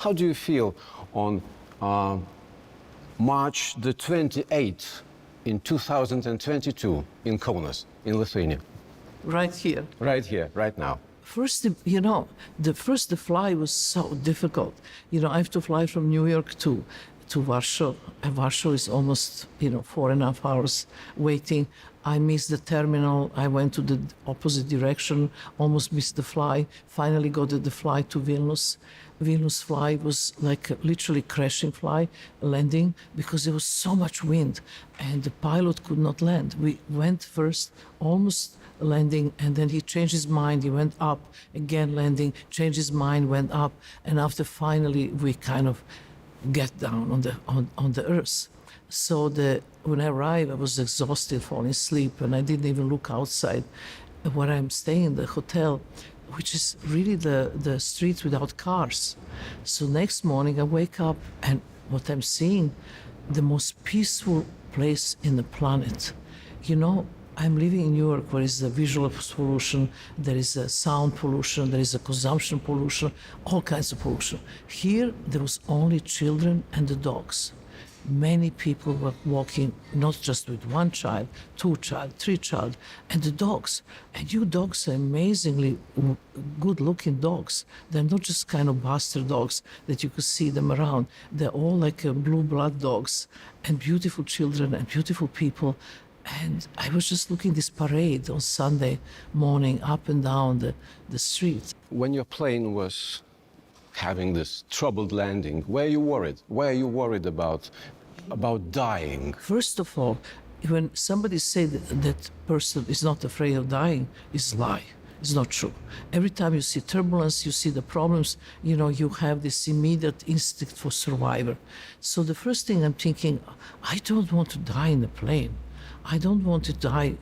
How do you feel on March the 28th in 2022 in Kaunas, in Lithuania? Right here. Right here, right now. First, the fly was so difficult. I have to fly from New York to Warsaw, and Warsaw is almost, 4.5 hours waiting. I missed the terminal. I went to the opposite direction, almost missed the fly. Finally got the fly to Vilnius. Vilnius fly was like a literally crashing fly landing because there was so much wind and the pilot could not land. We went first, almost landing, and then he changed his mind. He went up, again landing, changed his mind, went up, and after finally we kind of get down on the earth. So when I arrived, I was exhausted, falling asleep, and I didn't even look outside where I'm staying, the hotel, which is really the streets without cars. So next morning I wake up and what I'm seeing, the most peaceful place in the planet. I'm living in New York where is a visual pollution, there is a sound pollution, there is a consumption pollution, all kinds of pollution. Here there was only children and the dogs. Many people were walking, not just with one child, two child, three child, and the dogs. And you dogs are amazingly good-looking dogs. They're not just kind of bastard dogs that you could see them around. They're all like blue blood dogs, and beautiful children and beautiful people. And I was just looking this parade on Sunday morning up and down the street. When your plane was having this troubled landing, were you worried? Were you worried about dying? First of all, when somebody says that person is not afraid of dying, it's a lie. It's not true. Every time you see turbulence, you see the problems, you have this immediate instinct for survivor. So the first thing I'm thinking, I don't want to die in the plane. I don't want to die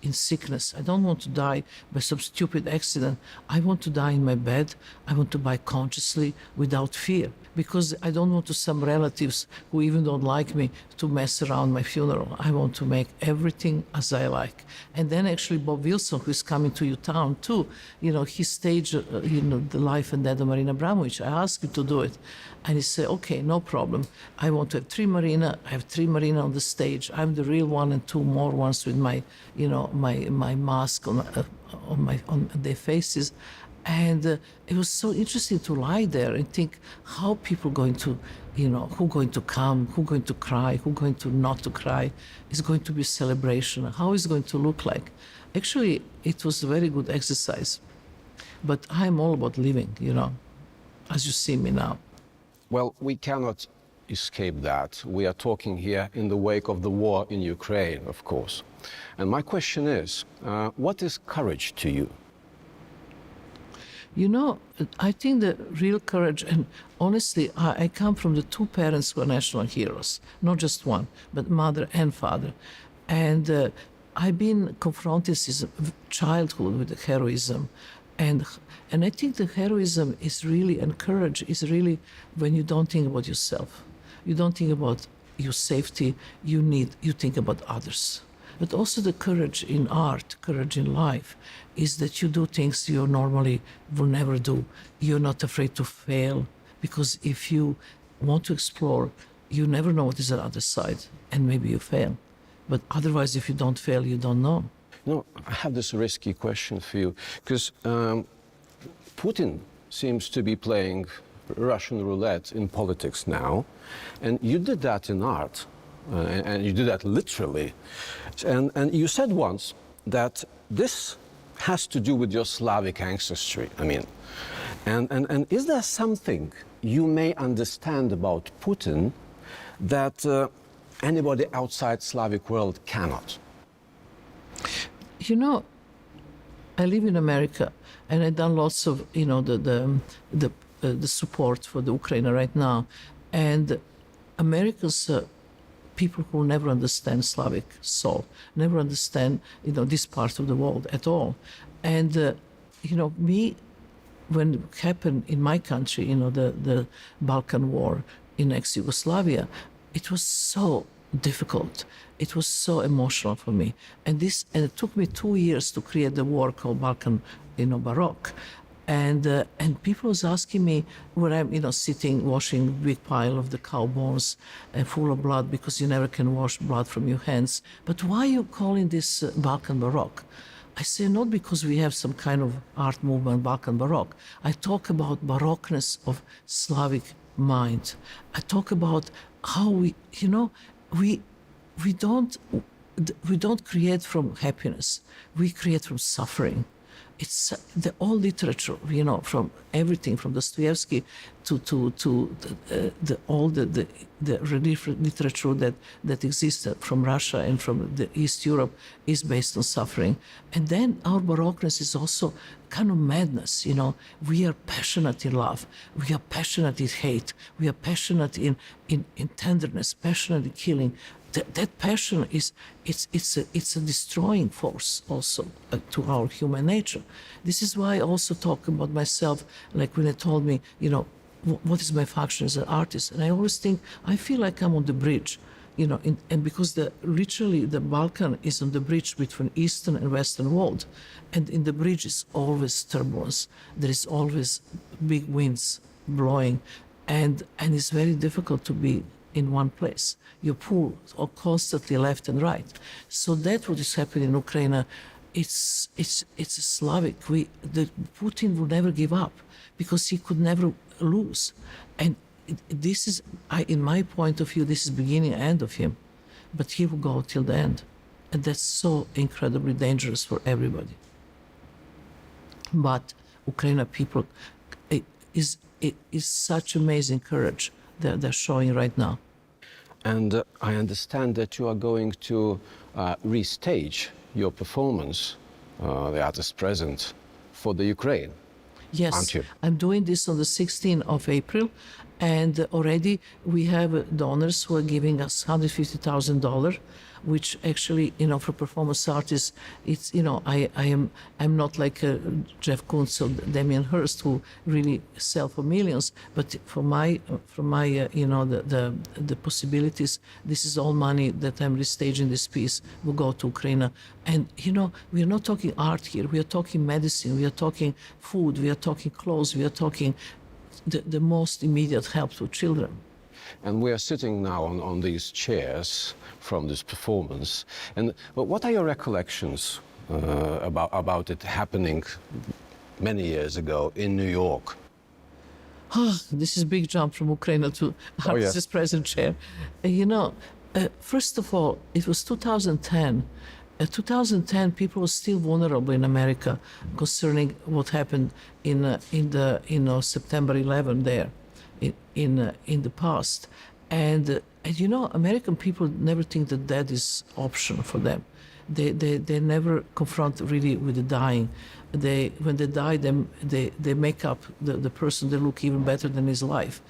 in sickness. I don't want to die by some stupid accident. I want to die in my bed. I want to die consciously without fear, because I don't want to some relatives who even don't like me to mess around my funeral. I want to make everything as I like. And then actually Bob Wilson, who is coming to your town too, he staged, the life and death of Marina Abramovič. I asked him to do it. And he said, okay, no problem. I want to have 3 Marina. I have 3 Marina on the stage. I'm the real one and 2 more ones with my, my mask on their faces. And it was so interesting to lie there and think how people going to, who going to come, who going to cry, who going to not to cry. It's going to be a celebration. How is it going to look like? Actually, it was a very good exercise. But I'm all about living, as you see me now. Well, we cannot escape that. We are talking here in the wake of the war in Ukraine, of course. And my question is, what is courage to you? I think the real courage, and honestly, I come from the 2 parents who are national heroes, not just one, but mother and father. And I've been confronted since childhood with the heroism. And I think the heroism is really, and courage is really when you don't think about yourself. You don't think about your safety, you think about others. But also the courage in art, courage in life, is that you do things you normally will never do. You're not afraid to fail, because if you want to explore, you never know what is on the other side, and maybe you fail. But otherwise, if you don't fail, you don't know. I have this risky question for you, because Putin seems to be playing Russian roulette in politics now, and you did that in art, and you did that literally. And you said once that this has to do with your Slavic ancestry, and is there something you may understand about Putin that anybody outside Slavic world cannot? I live in America, and I've done lots of, the support for the Ukraine right now. And Americans, people who never understand Slavic soul, never understand, this part of the world at all. And, me, when it happened in my country, the Balkan War in ex-Yugoslavia, it was so difficult. It was so emotional for me. And it took me 2 years to create the war called Balkan, Baroque. And people was asking me when I'm, sitting washing a big pile of the cow bones full of blood, because you never can wash blood from your hands. But why are you calling this Balkan Baroque? I say not because we have some kind of art movement, Balkan Baroque. I talk about Baroqueness of Slavic mind. I talk about how we don't create from happiness. We create from suffering. It's the all literature, from everything from Dostoevsky to all the relief literature that exists from Russia and from the East Europe is based on suffering. And then our Baroqueness is also kind of madness. We are passionate in love, we are passionate in hate, we are passionate in tenderness, passionate in killing. That passion it's a destroying force also to our human nature. This is why I also talk about myself, like when they told me, what is my function as an artist, and I always think I feel like I'm on the bridge, and because literally the Balkan is on the bridge between Eastern and Western world, and in the bridge is always turbulence. There is always big winds blowing, and it's very difficult to be in one place. You pull constantly left and right. So that's what is happening in Ukraine. It's a Slavic. Putin will never give up because he could never lose. And this is, in my point of view, this is beginning and end of him. But he will go till the end. And that's so incredibly dangerous for everybody. But Ukrainian people, it is such amazing courage they're showing right now. And I understand that you are going to restage your performance, the artist present, for the Ukraine. Yes, aren't you? I'm doing this on the 16th of April, and already we have donors who are giving us $150,000, which actually, for performance artists, it's, I'm not like Jeff Koons or Damien Hirst who really sell for millions, but from my the possibilities, this is all money that I'm restaging this piece will go to Ukraine. And we are not talking art here, we are talking medicine, we are talking food, we are talking clothes, we are talking the most immediate help to children. And we are sitting now on these chairs from this performance. And what are your recollections about it happening many years ago in New York? This is a big jump from Ukraine to artist's present chair. First of all, it was 2010. 2010, people were still vulnerable in America concerning what happened in September 11 there. In the past, and American people never think that is option for them. They never confront really with the dying. When they die, they make up the person. They look even better than his life,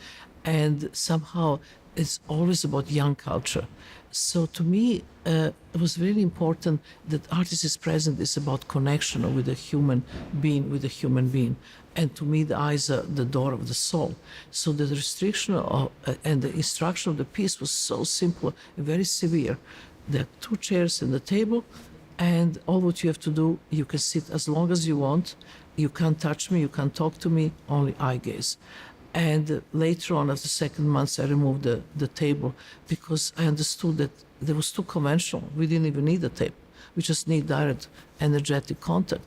and somehow it's always about young culture. So to me, it was really important that artist is present is about connection with a human being, and to me the eyes are the door of the soul. So the restriction and the instruction of the piece was so simple and very severe. There are two chairs and the table, and all what you have to do, you can sit as long as you want. You can't touch me, you can't talk to me, only eye gaze. And later on, after the second month, I removed the table because I understood that there was too conventional. We didn't even need a table. We just need direct energetic contact.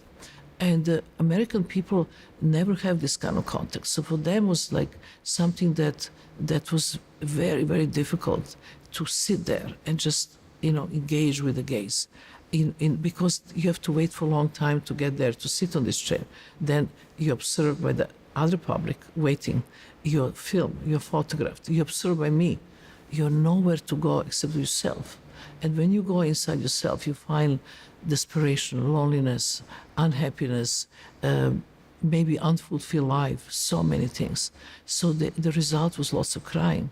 And American people never have this kind of contact. So for them it was like something that was very, very difficult to sit there and just, engage with the gaze. Because you have to wait for a long time to get there, to sit on this chair. Then you observe by the other public waiting, you're filmed, you're photographed, you're observed by me. You're nowhere to go except yourself. And when you go inside yourself, you find desperation, loneliness, unhappiness, maybe unfulfilled life, so many things. So the result was lots of crying.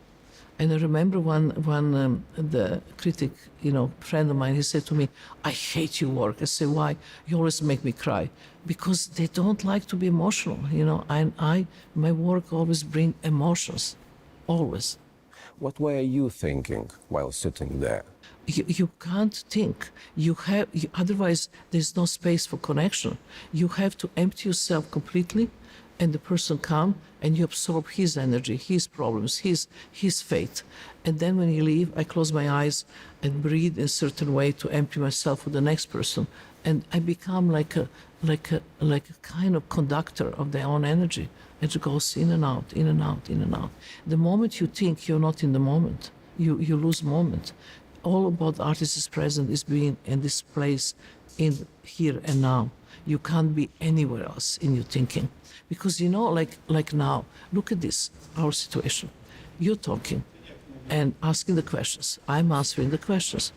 And I remember the critic, friend of mine, he said to me, "I hate your work." I said, "Why?" "You always make me cry." Because they don't like to be emotional, and my work always bring emotions, always. What were you thinking while sitting there? You can't think. Otherwise there's no space for connection. You have to empty yourself completely and the person come and you absorb his energy, his problems, his fate. And then when you leave, I close my eyes and breathe in a certain way to empty myself for the next person. And I become like a kind of conductor of their own energy. It goes in and out, in and out, in and out. The moment you think you're not in the moment, you lose moment. All about artist is present is being in this place, in here and now. You can't be anywhere else in your thinking. Because you know, like now, look at this, our situation. You're talking and asking the questions. I'm answering the questions.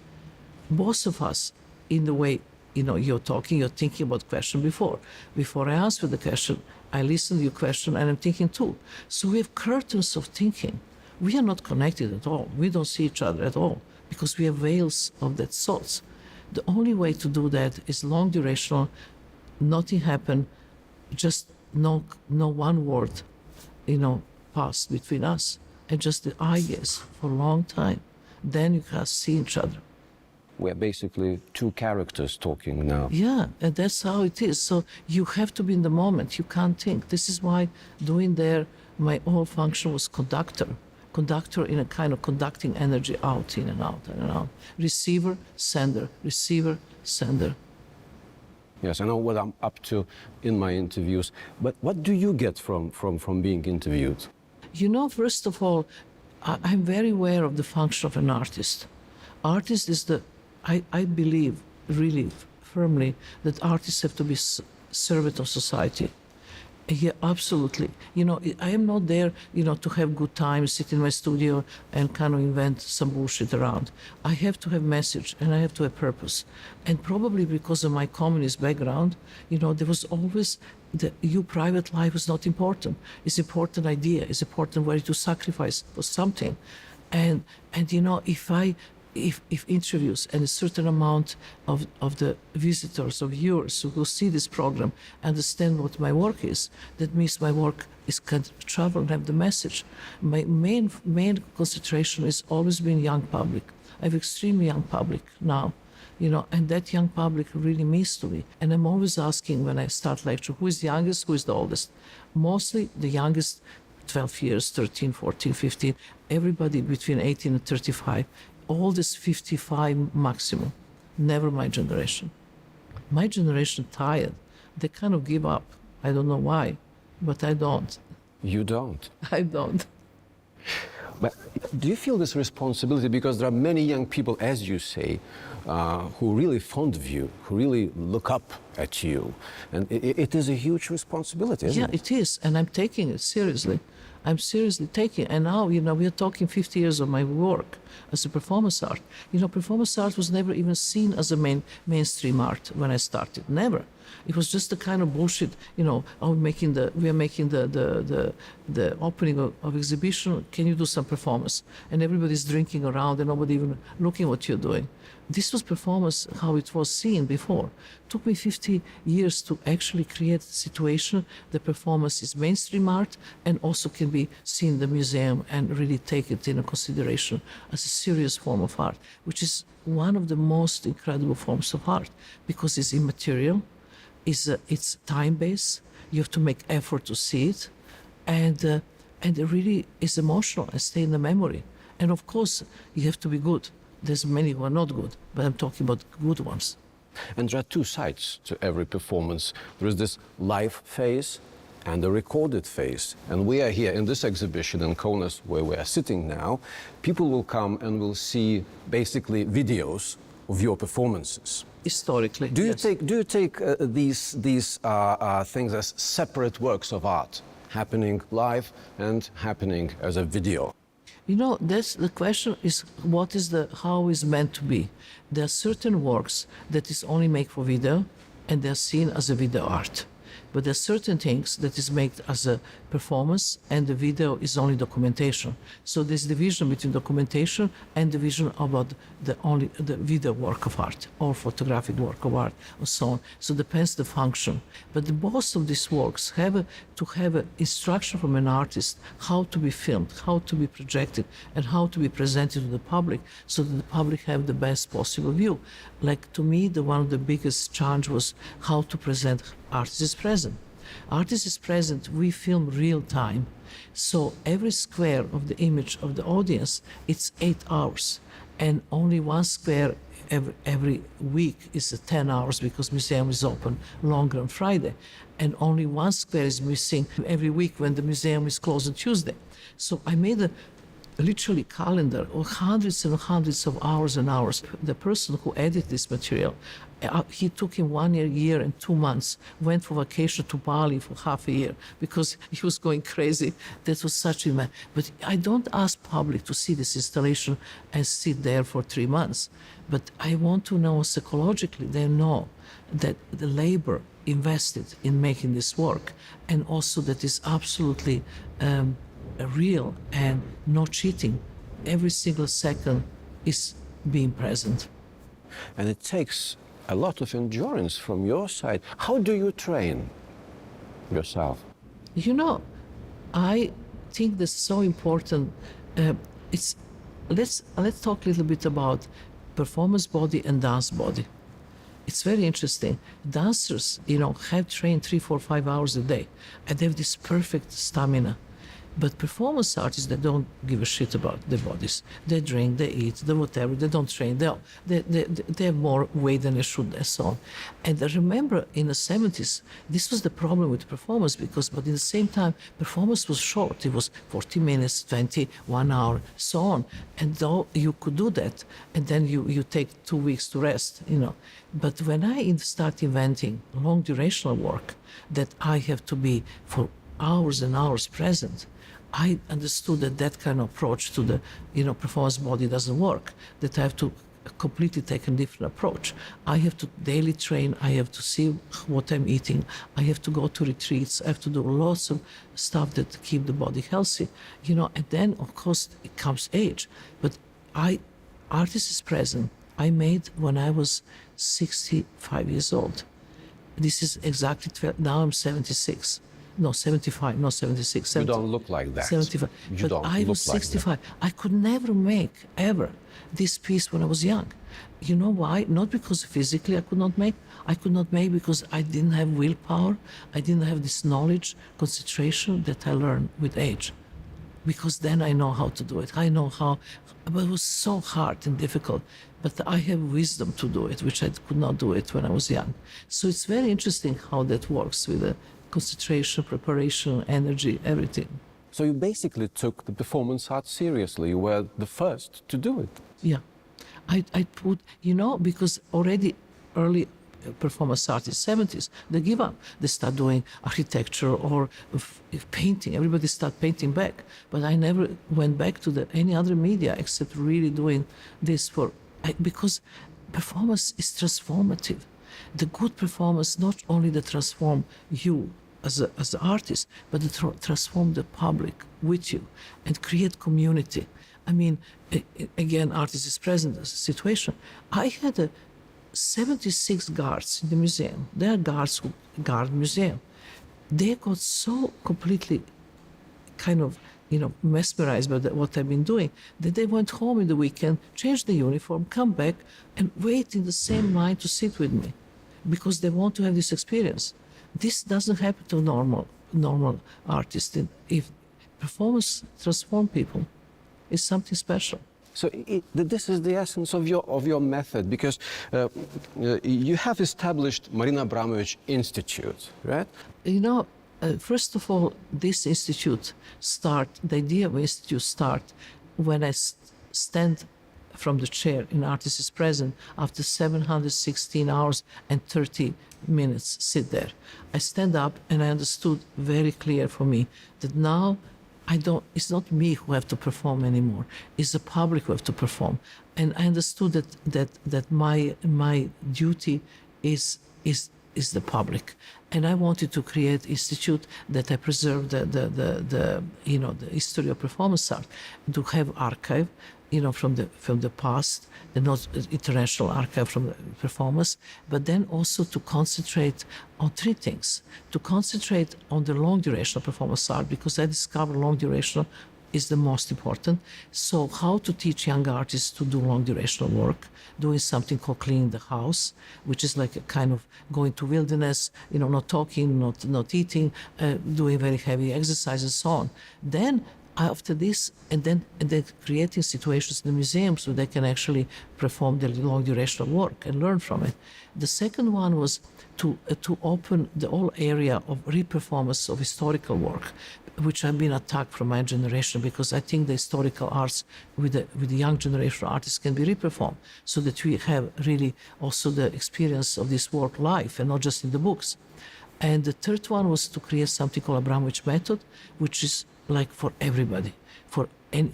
Both of us, in the way, you know, you're talking, you're thinking about question before. Before I answer the question, I listen to your question and I'm thinking too. So we have curtains of thinking. We are not connected at all. We don't see each other at all because we have veils of that sorts. The only way to do that is long durational, nothing happen, just no one word, you know, passed between us, and just the eye gaze for a long time. Then you can see each other. We're basically two characters talking now. Yeah, and that's how it is. So you have to be in the moment. You can't think. This is why doing there, my whole function was conductor in a kind of conducting energy out, in and out, in and out. Receiver, sender, receiver, sender. Yes, I know what I'm up to in my interviews, but what do you get from being interviewed? You know, first of all, I'm very aware of the function of an artist. Artist is I believe really firmly that artists have to be servant of society. Yeah, absolutely. You know, I am not there, you know, to have good time, sit in my studio and kind of invent some bullshit around. I have to have message and I have to have purpose. And probably because of my communist background, you know, there was always your private life is not important. It's important idea. It's important where to sacrifice for something. And you know, if interviews and a certain amount of the visitors, of viewers who will see this program understand what my work is, that means my work is can travel and have the message. My main concentration is always been young public. I have extremely young public now, you know, and that young public really means to me. And I'm always asking when I start lecture, who is the youngest, who is the oldest? Mostly the youngest, 12 years, 13, 14, 15, everybody between 18 and 35. Oldest 55 maximum, never my generation. My generation tired. They kind of give up. I don't know why, but I don't. You don't? I don't. But do you feel this responsibility? Because there are many young people, as you say, who are really fond of you, who really look up at you. And it is a huge responsibility, isn't it? Yeah, it is. And I'm taking it seriously. I'm seriously taking it. And now, you know, we are talking 50 years of my work as a performance art. You know, performance art was never even seen as a mainstream art when I started. Never. It was just the kind of bullshit, you know, we are making the opening of exhibition, can you do some performance? And everybody's drinking around and nobody even looking what you're doing. This was performance how it was seen before. It took me 50 years to actually create a situation that performance is mainstream art and also can be seen in the museum and really take it into consideration as a serious form of art, which is one of the most incredible forms of art because it's immaterial, it's time-based, you have to make effort to see it, and it really is emotional and stay in the memory. And of course, you have to be good. There's many who are not good, but I'm talking about good ones. And there are two sides to every performance. There is this live phase and the recorded phase. And we are here in this exhibition in Kaunas, where we are sitting now. People will come and will see basically videos of your performances. Historically, do you yes. take these things as separate works of art, happening live and happening as a video? You know, that's the question is how is meant to be. There are certain works that is only made for video and they're seen as a video art. But there are certain things that is made as a performance and the video is only documentation. So there's division between documentation and division about the video work of art or photographic work of art or so on. So it depends the function. But most of these works have to have an instruction from an artist how to be filmed, how to be projected and how to be presented to the public so that the public have the best possible view. Like to me, one of the biggest challenge was how to present artists present. Artist is present, we film real time. So every square of the image of the audience, it's 8 hours. And only one square every week is 10 hours because museum is open longer on Friday. And only one square is missing every week when the museum is closed on Tuesday. So I made a literally calendar of hundreds and hundreds of hours and hours. The person who edited this material, he took him 1 year and 2 months, went for vacation to Bali for half a year because he was going crazy. That was such a man. But I don't ask public to see this installation and sit there for 3 months. But I want to know psychologically, they know that the labor invested in making this work, and also that is absolutely real and no cheating. Every single second is being present. And it takes a lot of endurance from your side. How do you train yourself? You know, I think that's so important. Let's talk a little bit about performance body and dance body. It's very interesting. Dancers, have trained 3, 4, 5 hours a day, and they have this perfect stamina. But performance artists, they don't give a shit about their bodies. They drink, they eat, they whatever, they don't train. They have more weight than they should, and so on. And I remember in the 70s, this was the problem with performance but in the same time, performance was short. It was 40 minutes, 20, 1 hour, so on. And though you could do that, and then you take 2 weeks to rest, But when I start inventing long durational work, that I have to be for hours and hours present, I understood that kind of approach to the performance body doesn't work, that I have to completely take a different approach. I have to daily train, I have to see what I'm eating, I have to go to retreats, I have to do lots of stuff that keep the body healthy, and then of course it comes age. But artist is present. I made when I was 65 years old. This is exactly 12, now I'm 76. No, 75, no, 76. 70, you don't look like that. 75. You but don't I was 65. Like I could never make, ever, this piece when I was young. You know why? Not because physically I could not make. I could not make because I didn't have willpower. I didn't have this knowledge, concentration that I learned with age. Because then I know how to do it. I know how, but it was so hard and difficult. But I have wisdom to do it, which I could not do it when I was young. So it's very interesting how that works with the concentration, preparation, energy, everything. So you basically took the performance art seriously. You were the first to do it. Yeah. I put, because already early performance artists, 70s, they give up. They start doing architecture or painting. Everybody start painting back. But I never went back to any other media except really doing this because performance is transformative. The good performance not only that transform you as an artist, but it transform the public with you and create community. I mean, again, artist is present as a situation. I had 76 guards in the museum. There are guards who guard museum. They got so completely kind of, mesmerized by what I've been doing, that they went home in the weekend, changed the uniform, come back, and wait in the same line to sit with me, because they want to have this experience. This doesn't happen to normal artists. If performance transforms people, it's something special. So this is the essence of your method, because you have established Marina Abramovič Institute, right? First of all, this institute the idea of institute start when I stand from the chair in Artist is Present after 716 hours and 30 minutes sit there. I stand up and I understood very clear for me that now it's not me who have to perform anymore. It's the public who have to perform. And I understood that my duty is the public. And I wanted to create institute that I preserve the history of performance art, to have archive, from the past, the not international archive from the performance, but then also to concentrate on 3 things. To concentrate on the long duration of performance art, because I discovered long duration is the most important. So how to teach young artists to do long durational work, doing something called cleaning the house, which is like a kind of going to wilderness, not talking, not eating, doing very heavy exercise and so on. Then after this, and then creating situations in the museum so they can actually perform the long durational work and learn from it. The second one was to open the whole area of reperformance of historical work, which have been attacked from my generation, because I think the historical arts with the young generation artists can be reperformed, so that we have really also the experience of this work live and not just in the books. And the third one was to create something called Abramovič method, which is like for everybody,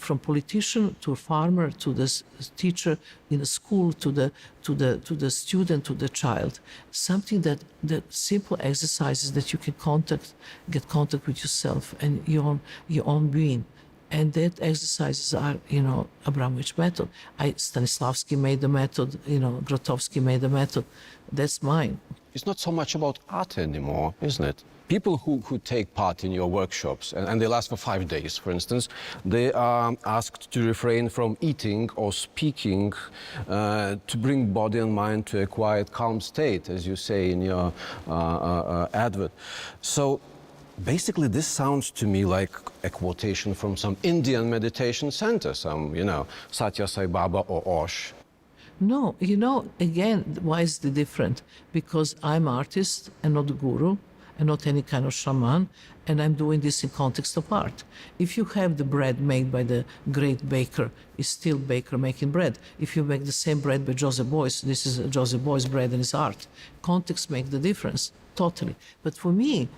from politician to farmer to the teacher in the school to the student to the child. Something that simple exercises that you can get contact with yourself and your own being. And that exercises are, Abramovič method. Stanislavski made the method, Grotowski made the method. That's mine. It's not so much about art anymore, isn't it? People who take part in your workshops, and they last for 5 days, for instance, they are asked to refrain from eating or speaking, to bring body and mind to a quiet, calm state, as you say in your advert. So basically, this sounds to me like a quotation from some Indian meditation center, some, Satya Sai Baba or Osho. No, again, why is it different? Because I'm artist and not guru and not any kind of shaman, and I'm doing this in context of art. If you have the bread made by the great baker, it's still baker making bread. If you make the same bread by Joseph Beuys, this is Joseph Beuys' bread and it's art. Context makes the difference, totally. But for me,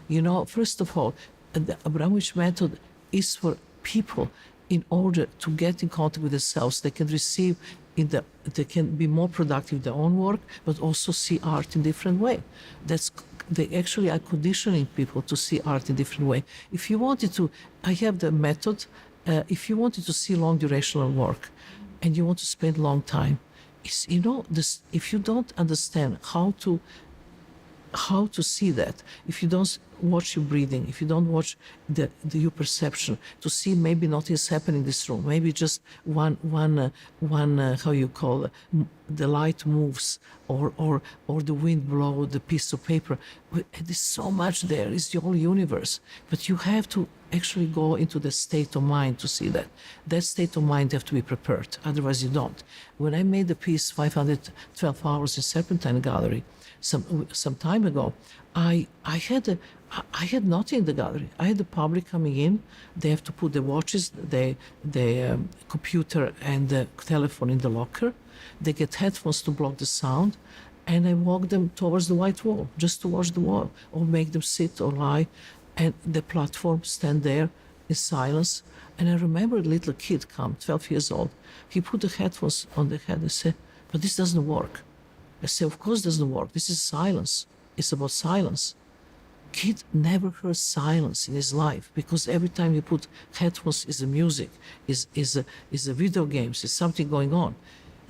first of all, the Abramovič method is for people in order to get in contact with themselves. They can receive they can be more productive in their own work, but also see art in different way. They actually are conditioning people to see art in different way. If you wanted to, I have the method, if you wanted to see long durational work and you want to spend long time, if you don't understand how to see that, if you don't watch your breathing, if you don't watch your perception, to see maybe nothing is happening in this room, maybe just one how you call it, the light moves or the wind blows the piece of paper. There's so much there. It's the whole universe. But you have to actually go into the state of mind to see that. That state of mind have to be prepared. Otherwise you don't. When I made the piece 512 Hours in Serpentine Gallery, some time ago, I had nothing in the gallery. I had the public coming in. They have to put the watches, the computer and the telephone in the locker. They get headphones to block the sound, and I walk them towards the white wall, just to watch the wall, or make them sit or lie, and the platform stand there in silence. And I remember a little kid come, 12 years old. He put the headphones on the head and said, "But this doesn't work." I said, "Of course it doesn't work. This is silence. It's about silence." Kid never heard silence in his life, because every time you put headphones is a music, is a video games, is something going on.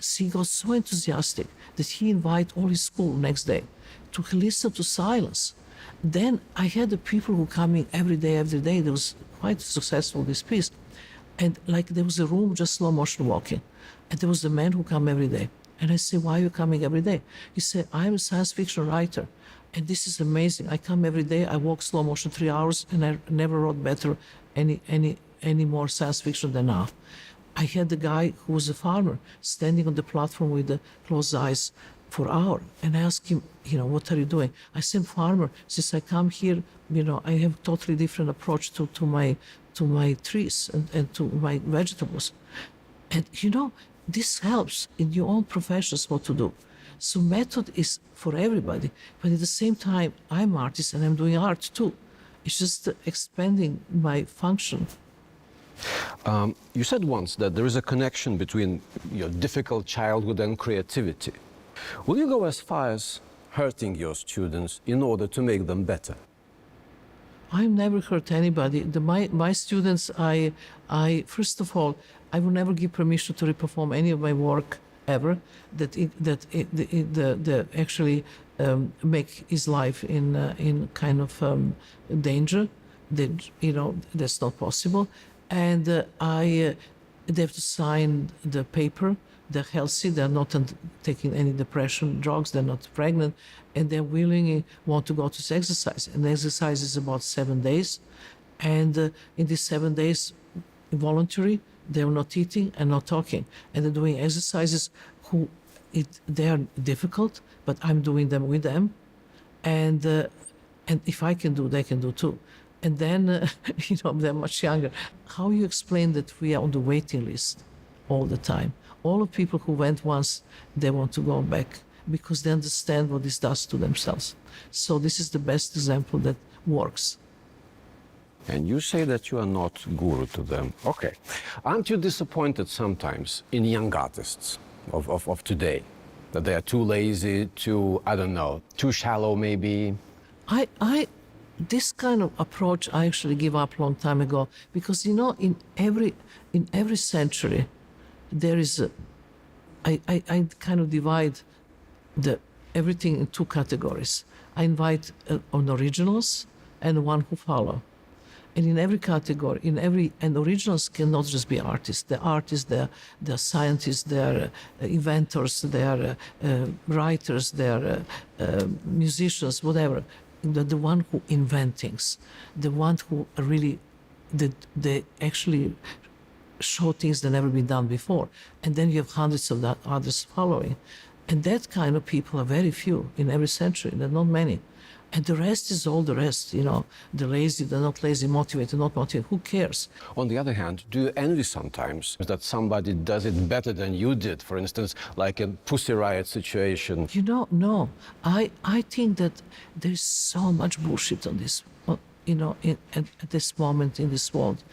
So he got so enthusiastic that he invited all his school next day to listen to silence. Then I had the people who coming every day. There was quite successful, this piece. And like there was a room just slow motion walking. And there was the man who come every day. And I said, "Why are you coming every day?" He said, "I'm a science fiction writer. And this is amazing. I come every day, I walk slow motion 3 hours, and I never wrote better any more science fiction than now." I had the guy who was a farmer standing on the platform with the closed eyes for an hour. And I asked him, "What are you doing?" I said, "Farmer, since I come here, I have totally different approach to my trees and to my vegetables." And this helps in your own professions what to do. So method is for everybody, but at the same time, I'm artist and I'm doing art too. It's just expanding my function. You said once that there is a connection between your difficult childhood and creativity. Will you go as far as hurting your students in order to make them better? I've never hurt anybody. My students, I first of all, I will never give permission to reperform any of my work ever that actually make his life in kind of danger. That that's not possible. and they have to sign the paper. They're healthy, they're not taking any depression drugs, they're not pregnant, and they're willing, want to go to exercise. And the exercise is about 7 days. And in these 7 days, voluntary, they're not eating and not talking. And they're doing exercises they are difficult, but I'm doing them with them. And if I can do, they can do too. And then, they're much younger. How you explain that we are on the waiting list all the time? All the people who went once, they want to go back because they understand what this does to themselves. So this is the best example that works. And you say that you are not guru to them. Okay. Aren't you disappointed sometimes in young artists of today? That they are too lazy, too shallow maybe? This kind of approach I actually give up a long time ago because, in every century, there is I kind of divide everything in two categories. I invite on originals and one who follow. And in every category, and originals cannot just be artists. They're artists, they're scientists, they're inventors, they're writers, they're musicians, whatever. The one who invent things, the one who really, they actually show things that never been done before. And then you have hundreds of others following. And that kind of people are very few in every century. There are not many. And the rest is all the rest, the lazy, the not lazy, motivated, not motivated. Who cares? On the other hand, do you envy sometimes that somebody does it better than you did? For instance, like a Pussy Riot situation. No. I think that there's so much bullshit on this, at this moment in this world.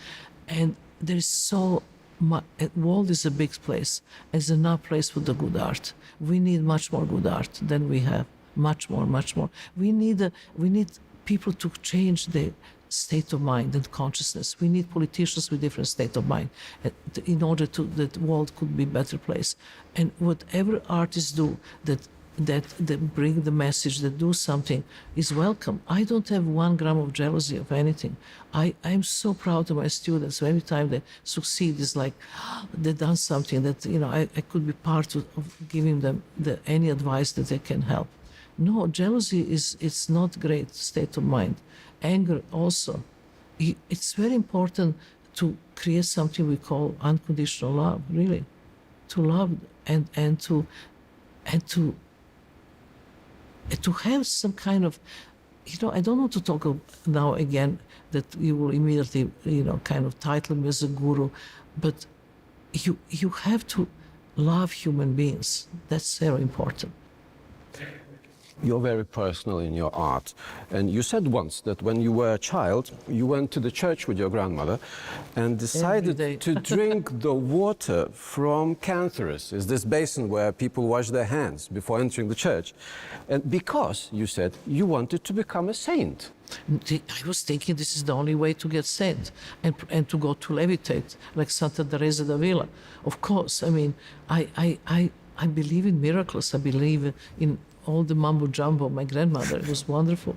And there's so much. The world is a big place. It's enough place for the good art. We need much more good art than we have. Much more. We need people to change their state of mind and consciousness. We need politicians with different state of mind in order that the world could be a better place. And whatever artists do that bring the message, that do something, is welcome. I don't have 1 gram of jealousy of anything. I'm so proud of my students. Every time they succeed, it's like they've done something that I could be part of giving them any advice that they can help. No, jealousy it's not great state of mind. Anger also. It's very important to create something we call unconditional love, really. To love and to have some kind of, I don't want to talk now again that you will immediately, kind of title me as a guru, but you have to love human beings. That's very important. You're very personal in your art. And you said once that when you were a child, you went to the church with your grandmother and decided to drink the water from Cantharus, is this basin where people wash their hands before entering the church. And because, you said, you wanted to become a saint. I was thinking this is the only way to get saint and to go to levitate, like Santa Teresa d'Avila. Of course, I mean, I believe in miracles. I believe in all the mumbo jumbo. My grandmother, it was wonderful.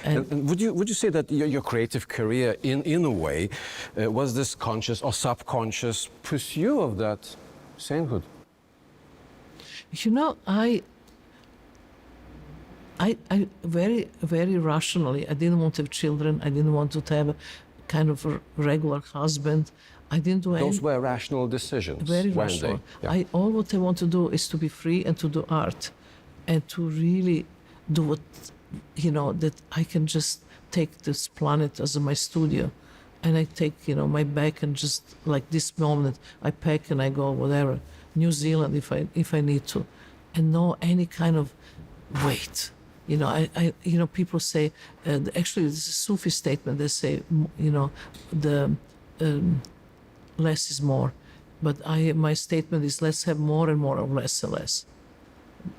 And would you say that your creative career, in a way, was this conscious or subconscious pursuit of that sainthood? I very, very rationally, I didn't want to have children. I didn't want to have a kind of a regular husband. I didn't do Those were rational decisions. Very rational. Yeah. All what I want to do is to be free and to do art. And to really do what, that I can just take this planet as my studio. And I take, my bag and just like this moment, I pack and I go whatever, New Zealand if I need to. And no any kind of weight. People say, actually this is a Sufi statement, they say, the less is more. But my statement is let's have more and more of less and less.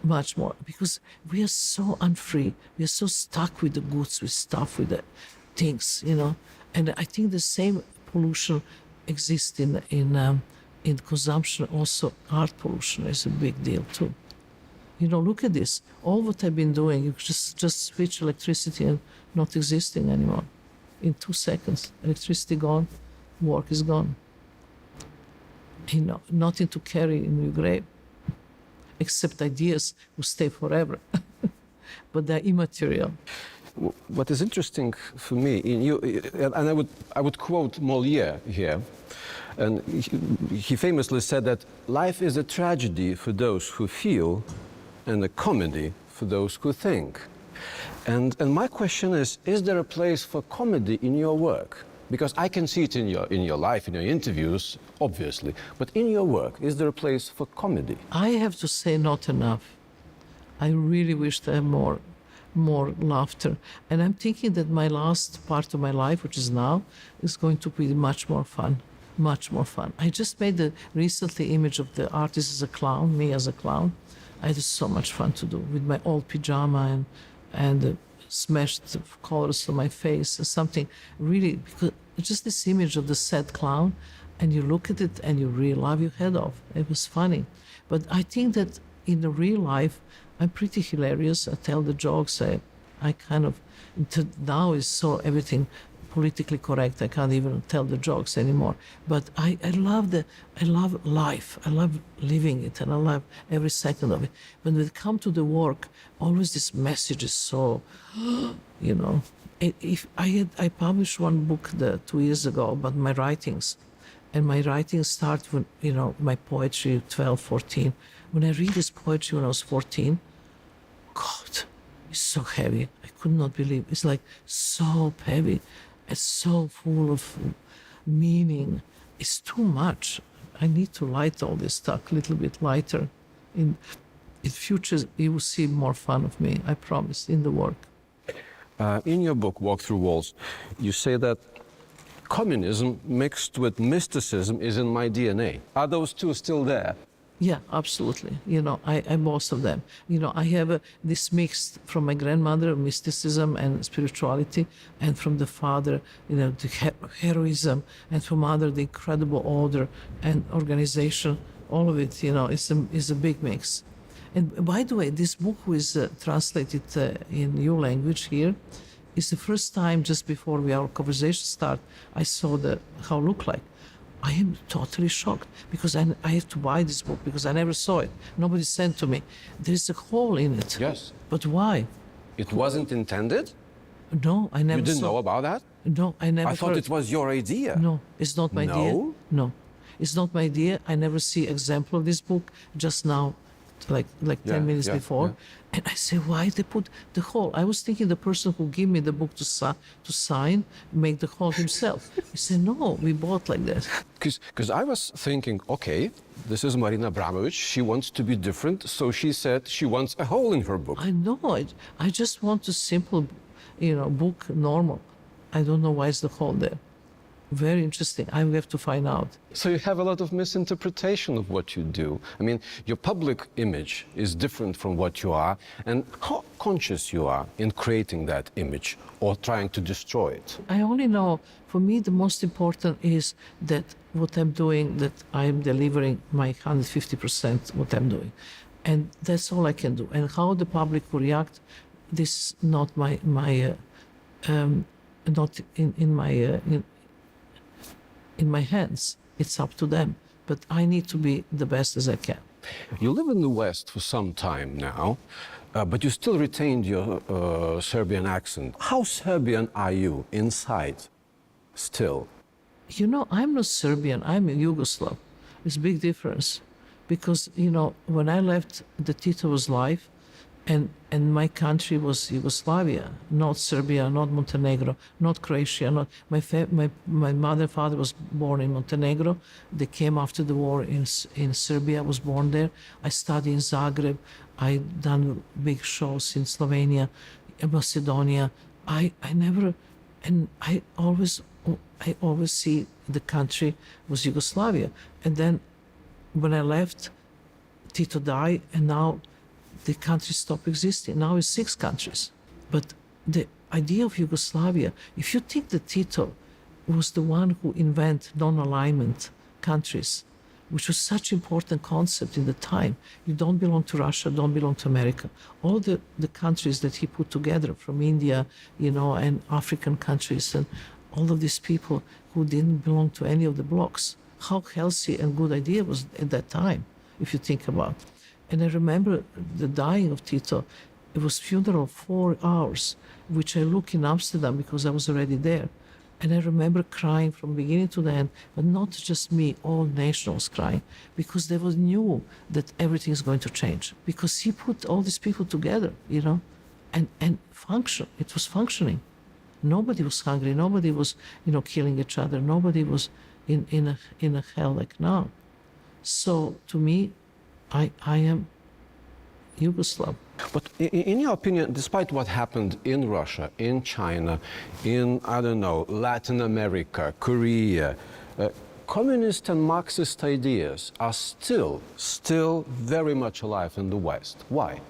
Much more, because we are so unfree. We are so stuck with the goods, with stuff, with the things, And I think the same pollution exists in consumption. Also, art pollution is a big deal too. Look at this. All what I've been doing, you just switch electricity and not existing anymore. In 2 seconds, electricity gone, work is gone. You know, nothing to carry in your grave, except ideas who stay forever, but they're immaterial. What is interesting for me in you, and I would quote Molière here, and he famously said that life is a tragedy for those who feel, and a comedy for those who think. And my question is there a place for comedy in your work? Because I can see it in your life, in your interviews, obviously, but in your work, is there a place for comedy? I have to say not enough. I really wish to have more laughter. And I'm thinking that my last part of my life, which is now, is going to be much more fun. Much more fun. I just made the recently image of the artist as a clown, me as a clown. I had so much fun to do with my old pajama and smashed colors on my face and something really, because just this image of the sad clown, and you look at it and you really laugh your head off. It was funny. But I think that in the real life, I'm pretty hilarious. I tell the jokes. I kind of, now is so everything politically correct. I can't even tell the jokes anymore. But I love life. I love living it, and I love every second of it. When we come to the work, always this message is so, you know. I published one book 2 years ago about my writings, and my writings start when, you know, my poetry 12, 14. When I read this poetry when I was 14, God, it's so heavy. I could not believe. It's like so heavy. It's so full of meaning. It's too much. I need to light all this stuff a little bit lighter. In future, you will see more fun of me, I promise, in the work. In your book, Walk Through Walls, you say that communism mixed with mysticism is in my DNA. Are those two still there? Yeah, absolutely. You know, I most of them. You know, I have this mix from my grandmother, mysticism and spirituality, and from the father, you know, the heroism, and from mother, the incredible order and organization. All of it, you know, is a big mix. And by the way, this book was translated in your language here. It's the first time, just before our conversation start, I saw how it looked like. I am totally shocked because I have to buy this book because I never saw it. Nobody sent to me. There is a hole in it. Yes. But why? It wasn't intended? No, I never You didn't saw. know about that? No, I never I thought heard. it was your idea. No, it's not my idea. No? No, it's not my idea. I never see example of this book just now, like 10 minutes before. Yeah. And I say, why they put the hole? I was thinking the person who gave me the book to sign, make the hole himself. He said, no, we bought like that. Because I was thinking, okay, this is Marina Abramovič. She wants to be different, so she said she wants a hole in her book. I know it. I just want a simple, you know, book, normal. I don't know why is the hole there. Very interesting. I have to find out. So you have a lot of misinterpretation of what you do. I mean, your public image is different from what you are, and how conscious you are in creating that image or trying to destroy it. I only know, for me, the most important is that what I'm doing, that I'm delivering my 150% what I'm doing. And that's all I can do. And how the public will react, this is not not in my hands. It's up to them. But I need to be the best as I can. You live in the West for some time now, but you still retained your Serbian accent. How Serbian are you inside still? You know, I'm not Serbian, I'm a Yugoslav. It's a big difference. Because, you know, when I left the Tito's life, and my country was Yugoslavia, not Serbia, not Montenegro, not Croatia. Not my mother and father was born in Montenegro. They came after the war in Serbia. I was born there. I studied in Zagreb. I done big shows in Slovenia, Macedonia. I always see the country was Yugoslavia. And then when I left, Tito died, and now the country stopped existing. Now it's 6 countries. But the idea of Yugoslavia, if you think that Tito was the one who invented non-alignment countries, which was such an important concept in the time. You don't belong to Russia, don't belong to America. All the countries that he put together from India, you know, and African countries, and all of these people who didn't belong to any of the blocks. How healthy and good idea was at that time, if you think about it. And I remember the dying of Tito. It was funeral 4 hours, which I look in Amsterdam because I was already there. And I remember crying from beginning to the end, but not just me, all nationals crying, because they was knew that everything is going to change. Because he put all these people together, and function. It was functioning. Nobody was hungry. Nobody was, killing each other. Nobody was in a hell like now. So to me, I am Yugoslav. But in your opinion, despite what happened in Russia, in China, in, Latin America, Korea, communist and Marxist ideas are still very much alive in the West. Why?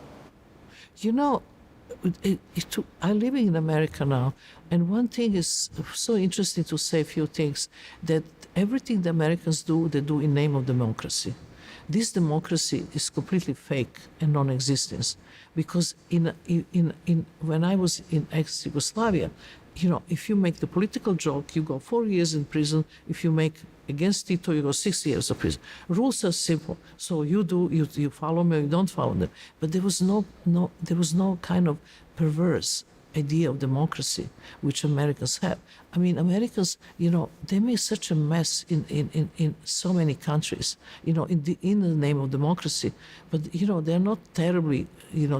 I'm living in America now, and one thing is so interesting to say a few things, that everything the Americans do, they do in name of democracy. This democracy is completely fake and non-existence, because when I was in ex-Yugoslavia, if you make the political joke, you go 4 years in prison. If you make against Tito, you go 6 years of prison. Rules are simple. So you follow me or you don't follow them. But there was no kind of perverse idea of democracy which Americans have. I mean, Americans, they make such a mess in so many countries, in the name of democracy. But they're not terribly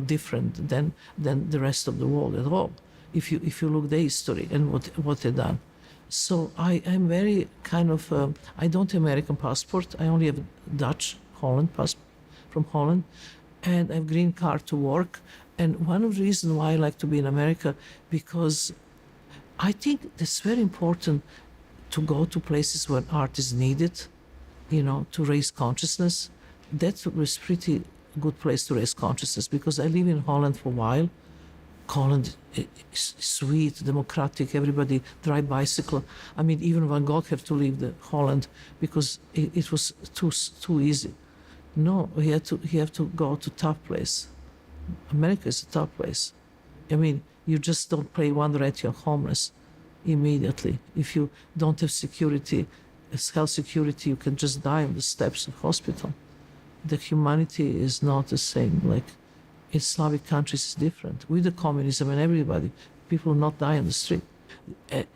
different than the rest of the world at all. If you look the history and what they've done. So I'm very kind of, I don't have American passport. I only have Dutch, Holland passport, from Holland. And I have green card to work. And one of the reasons why I like to be in America, because I think it's very important to go to places where art is needed, to raise consciousness. That was pretty good place to raise consciousness, because I live in Holland for a while. Holland is sweet, democratic, everybody drive bicycle. I mean, even Van Gogh had to leave the Holland because it was too easy. No, he have to go to tough place. America is a tough place. I mean, you just don't pay one rent, you're homeless immediately. If you don't have security, health security, you can just die on the steps of hospital. The humanity is not the same. Like in Slavic countries, it's different. With the communism and everybody, people will not die on the street.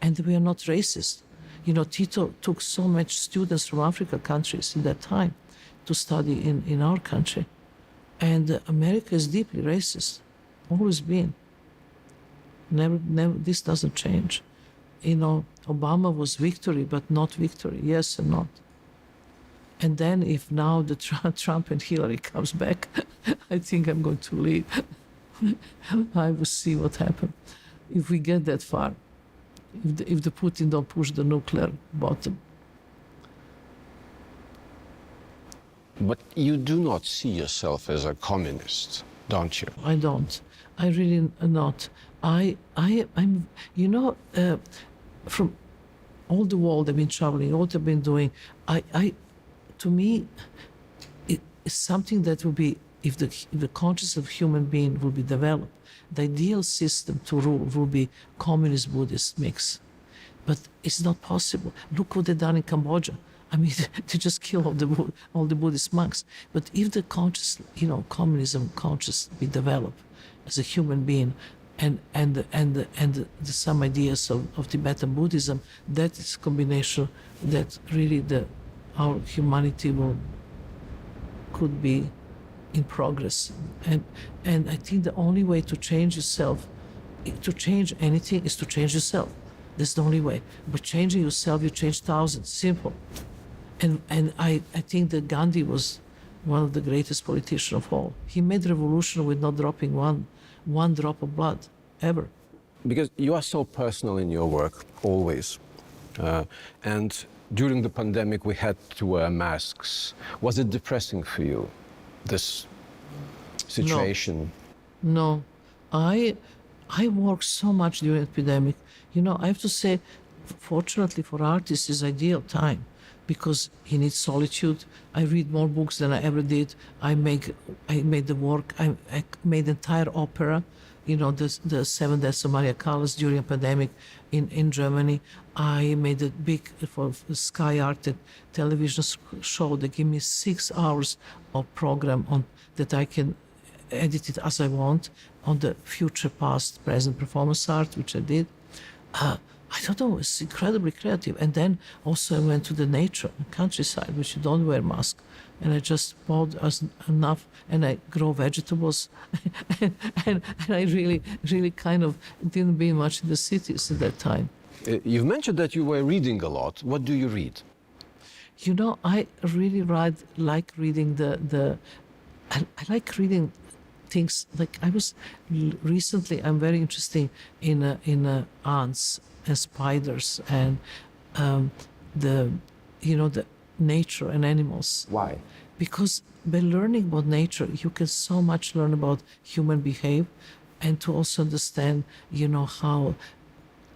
And we are not racist. Tito took so much students from African countries in that time to study in our country. And America is deeply racist, always been. Never, this doesn't change. Obama was victory, but not victory, yes and not. And then if now the Trump and Hillary comes back, I think I'm going to leave. I will see what happens. If we get that far, if the Putin don't push the nuclear button. But you do not see yourself as a communist, don't you? I don't. I really not. I'm, from all the world I've been traveling, what I've been doing, to me, it's something that will be, if the consciousness of human being will be developed, the ideal system to rule will be communist-Buddhist mix. But it's not possible. Look what they've done in Cambodia. I mean, they just kill all the Buddhist monks. But if the conscious, communism conscious be developed as a human being, and some ideas of Tibetan Buddhism, that is a combination that really our humanity could be in progress. And I think the only way to change yourself, to change anything, is to change yourself. That's the only way. But changing yourself, you change thousands. Simple. And I think that Gandhi was one of the greatest politicians of all. He made revolution with not dropping one drop of blood, ever. Because you are so personal in your work, always. And during the pandemic, we had to wear masks. Was it depressing for you, this situation? No. I worked so much during the pandemic. I have to say, fortunately for artists, it's ideal time, because he needs solitude. I read more books than I ever did. I made the work. I made entire opera. the 7 Deaths of Maria Callas during a pandemic in Germany. I made a big for Sky Art television show that gave me 6 hours of program on that I can edit it as I want on the future, past, present performance art, which I did. I don't know, it's incredibly creative. And then also I went to the nature, countryside, which you don't wear mask. And I just bought enough, and I grow vegetables. and I really kind of didn't be much in the cities at that time. You've mentioned that you were reading a lot. What do you read? I really like reading I like reading things like recently I'm very interested in ants and spiders and the nature and animals. Why? Because by learning about nature, you can so much learn about human behavior, and to also understand,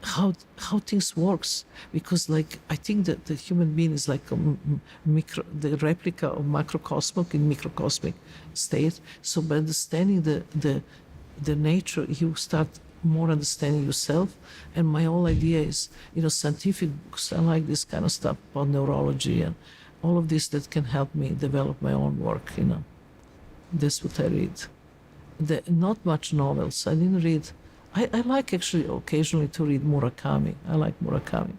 how things works. Because I think that the human being is like the replica of macrocosmic in microcosmic state. So by understanding the nature, you start more understanding yourself. And my whole idea is, scientific books. I like this kind of stuff about neurology and all of this that can help me develop my own work. That's what I read. Not much novels. I didn't read. I like actually occasionally to read Murakami. I like Murakami.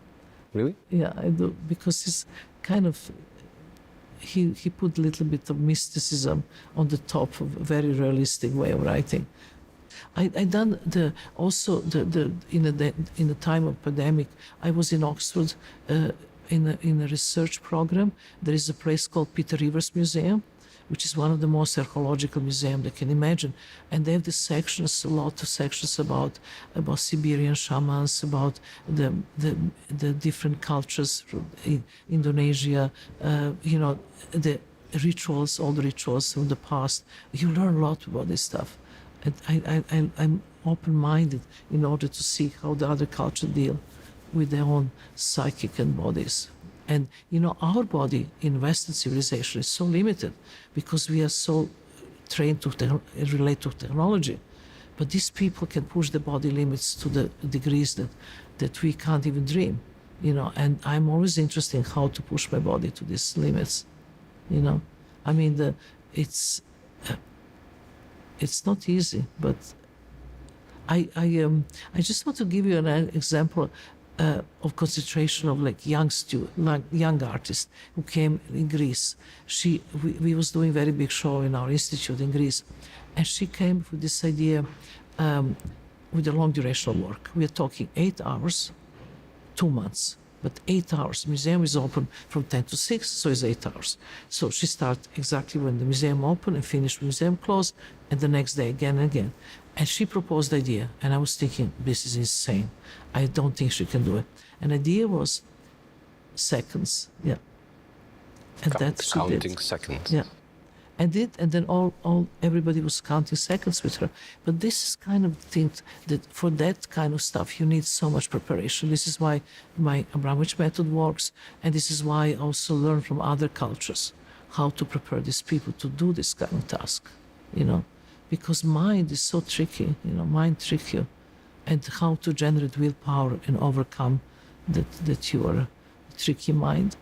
Really? Yeah, I do, because he's kind of he put a little bit of mysticism on the top of a very realistic way of writing. I done in the time of pandemic. I was in Oxford in a research program. There is a place called Peter Rivers Museum, which is one of the most archaeological museums they can imagine. And they have a lot of sections about Siberian shamans, about the different cultures in Indonesia, the rituals, all the rituals from the past. You learn a lot about this stuff. And I'm open-minded in order to see how the other cultures deal with their own psychic and bodies. And, our body in Western civilization is so limited because we are so trained to relate to technology. But these people can push the body limits to the degrees that we can't even dream, And I'm always interested in how to push my body to these limits, I mean, it's not easy, but I just want to give you an example of concentration of young artists who came in Greece. We was doing very big show in our institute in Greece, and she came with this idea with a long duration of work. We are talking 8 hours, 2 months. But 8 hours. The museum is open from 10 to 6, so it's 8 hours. So she started exactly when the museum opened and finished when the museum closed, and the next day again and again. And she proposed the idea, and I was thinking, this is insane. I don't think she can do it. And the idea was seconds, yeah. And counting seconds. Yeah. And then everybody was counting seconds with her. But this is kind of thing that for that kind of stuff you need so much preparation. This is why my Abramovič method works, and this is why I also learn from other cultures how to prepare these people to do this kind of task, because mind is so tricky, mind tricks you, and how to generate willpower and overcome that you are a tricky mind.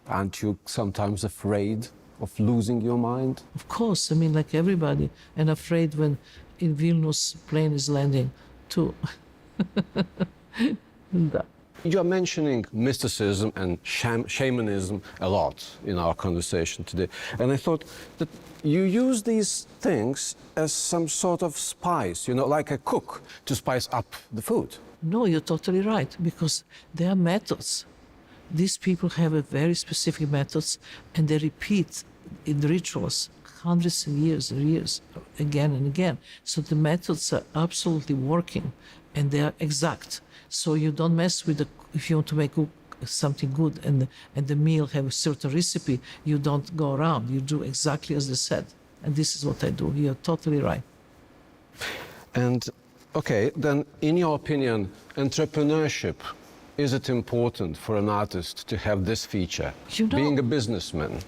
Aren't you sometimes afraid of losing your mind? Of course, like everybody, and afraid when in Vilnius plane is landing too. You're mentioning mysticism and shamanism a lot in our conversation today. And I thought that you use these things as some sort of spice, like a cook to spice up the food. No, you're totally right, because there are methods. These people have a very specific methods, and they repeat in the rituals hundreds of years and years, again and again. So the methods are absolutely working, and they are exact. So you don't mess with if you want to make something good and the meal have a certain recipe, you don't go around. You do exactly as they said. And this is what I do. You're totally right. And okay, then in your opinion, entrepreneurship, is it important for an artist to have this feature? Being a businessman.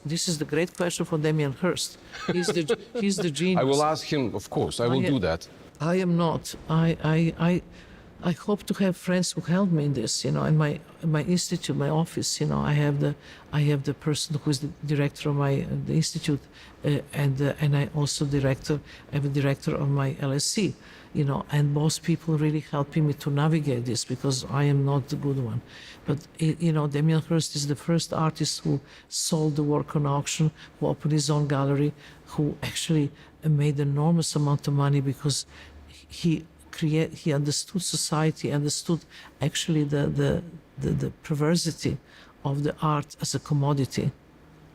This is the great question for Damien Hirst. He's the genius. I will ask him, of course, I will do that. I am not. I hope to have friends who help me in this. In my institute, my office. I have the person who is the director of the institute, and I also have a director of my LSC. And most people really helping me to navigate this because I am not the good one. But Damien Hirst is the first artist who sold the work on auction, who opened his own gallery, who actually made enormous amount of money because he understood society, understood actually the perversity of the art as a commodity,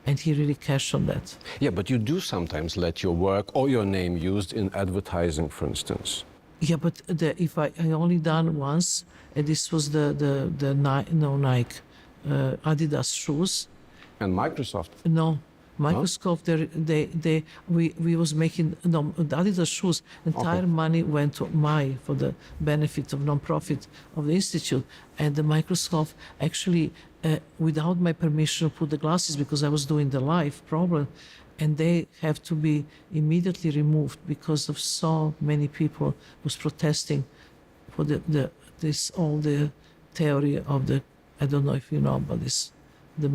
and he really cashed on that. Yeah, but you do sometimes let your work or your name used in advertising, for instance. Yeah, but if I only done once, and this was the Nike, Adidas shoes. And Microsoft. No. Microsoft, we was making the Adidas shoes. Entire money went to for the benefit of non-profit of the institute, and the Microsoft actually, without my permission, put the glasses because I was doing the live problem, and they have to be immediately removed because of so many people was protesting for the theory of the. I don't know if you know about this, the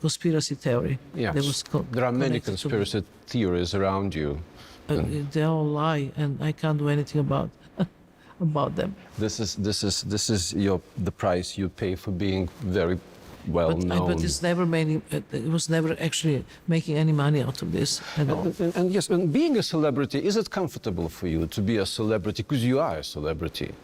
conspiracy theory. Yes. There are many conspiracy theories around you. They all lie, and I can't do anything about them. This is the price you pay for being very well known. But it's never it was never actually making any money out of this at all. And yes, and being a celebrity, is it comfortable for you to be a celebrity? Because you are a celebrity.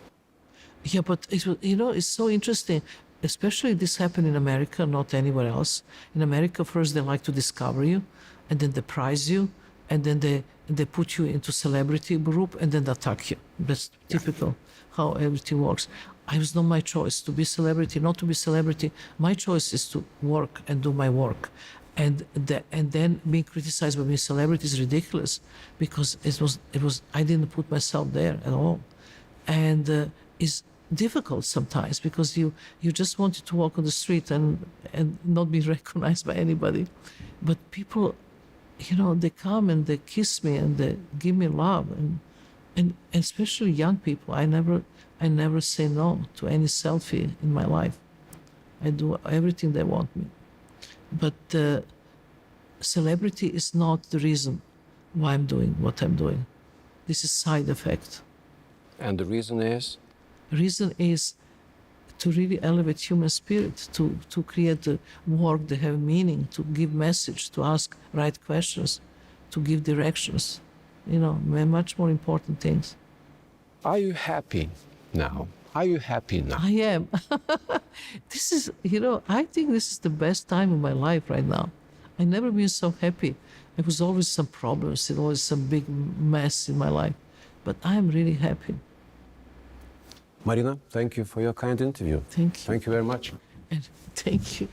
Yeah, but it's so interesting. Especially this happened in America, not anywhere else. In America, first they like to discover you, and then they prize you, and then they put you into celebrity group, and then they attack you. That's typical how everything works. It was not my choice to be celebrity, not to be celebrity. My choice is to work and do my work. And then being criticized by being celebrity is ridiculous because it was I didn't put myself there at all. And it's difficult sometimes because you just wanted to walk on the street and not be recognized by anybody, but people, they come and they kiss me and they give me love, and especially young people. I never say no to any selfie in my life. I do everything they want me, but celebrity is not the reason why I'm doing what I'm doing. This is side effect. And the reason is? Reason is to really elevate human spirit, to create a work that have meaning, to give message, to ask right questions, to give directions, much more important things. Are you happy now? Are you happy now? I am. This is, I think this is the best time of my life right now. I never been so happy. There was always some problems, there was some big mess in my life, but I am really happy. Marina, thank you for your kind interview. Thank you. Thank you very much. And thank you.